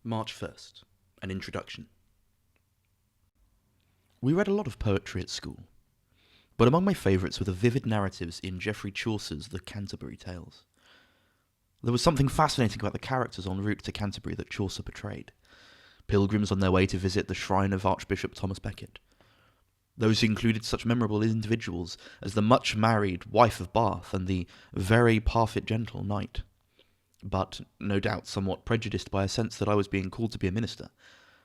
March 1st, an introduction. We read a lot of poetry at school, but among my favourites were the vivid narratives in Geoffrey Chaucer's The Canterbury Tales. There was something fascinating about the characters en route to Canterbury that Chaucer portrayed. Pilgrims on their way to visit the shrine of Archbishop Thomas Becket. Those included such memorable individuals as the much-married wife of Bath and the very parfit gentle knight. But, no doubt somewhat prejudiced by a sense that I was being called to be a minister,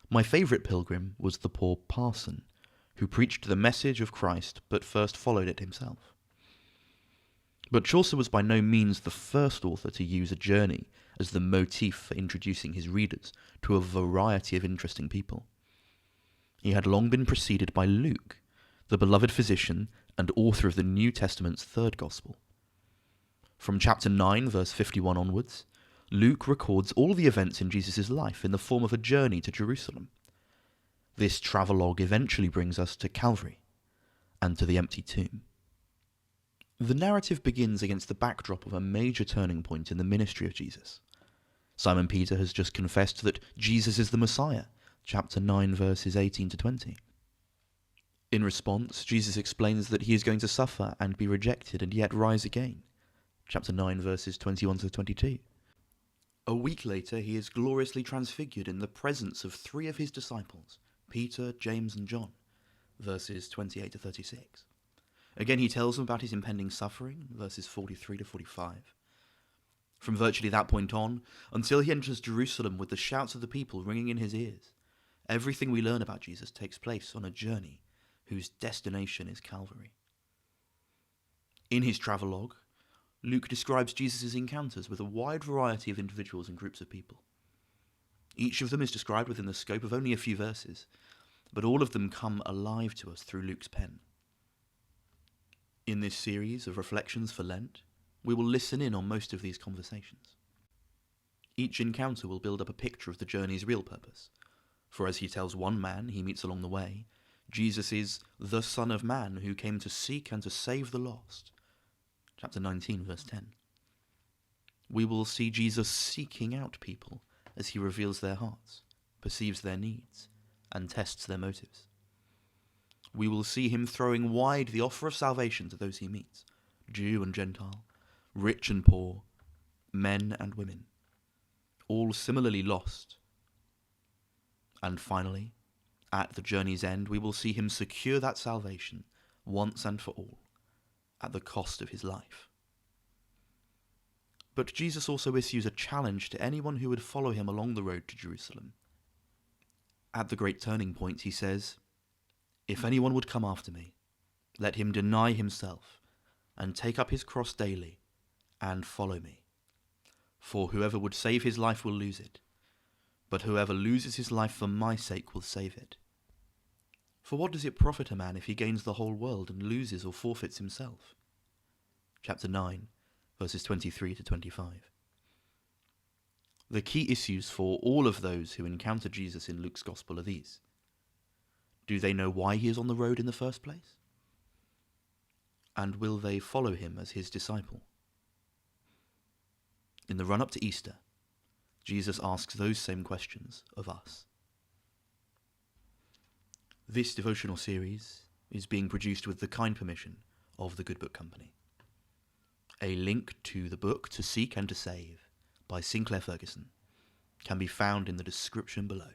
my favourite pilgrim was the poor parson, who preached the message of Christ but first followed it himself. But Chaucer was by no means the first author to use a journey as the motif for introducing his readers to a variety of interesting people. He had long been preceded by Luke, the beloved physician and author of the New Testament's third gospel. From chapter 9, verse 51 onwards, Luke records all the events in Jesus' life in the form of a journey to Jerusalem. This travelogue eventually brings us to Calvary and to the empty tomb. The narrative begins against the backdrop of a major turning point in the ministry of Jesus. Simon Peter has just confessed that Jesus is the Messiah, chapter 9, verses 18 to 20. In response, Jesus explains that he is going to suffer and be rejected and yet rise again, chapter 9, verses 21 to 22. A week later, he is gloriously transfigured in the presence of three of his disciples, Peter, James, and John, verses 28 to 36. Again, he tells them about his impending suffering, verses 43 to 45. From virtually that point on, until he enters Jerusalem with the shouts of the people ringing in his ears, everything we learn about Jesus takes place on a journey whose destination is Calvary. In his travelogue, Luke describes Jesus' encounters with a wide variety of individuals and groups of people. Each of them is described within the scope of only a few verses, but all of them come alive to us through Luke's pen. In this series of reflections for Lent, we will listen in on most of these conversations. Each encounter will build up a picture of the journey's real purpose, for as he tells one man he meets along the way, Jesus is the Son of Man who came to seek and to save the lost. Chapter 19, verse 10. We will see Jesus seeking out people as he reveals their hearts, perceives their needs, and tests their motives. We will see him throwing wide the offer of salvation to those he meets, Jew and Gentile, rich and poor, men and women, all similarly lost. And finally, at the journey's end, we will see him secure that salvation once and for all, at the cost of his life. But Jesus also issues a challenge to anyone who would follow him along the road to Jerusalem. At the great turning point, he says, "If anyone would come after me, let him deny himself and take up his cross daily and follow me. For whoever would save his life will lose it, but whoever loses his life for my sake will save it. For what does it profit a man if he gains the whole world and loses or forfeits himself?" Chapter 9, verses 23 to 25. The key issues for all of those who encounter Jesus in Luke's Gospel are these. Do they know why he is on the road in the first place? And will they follow him as his disciple? In the run-up to Easter, Jesus asks those same questions of us. This devotional series is being produced with the kind permission of the Good Book Company. A link to the book To Seek and to Save by Sinclair Ferguson can be found in the description below.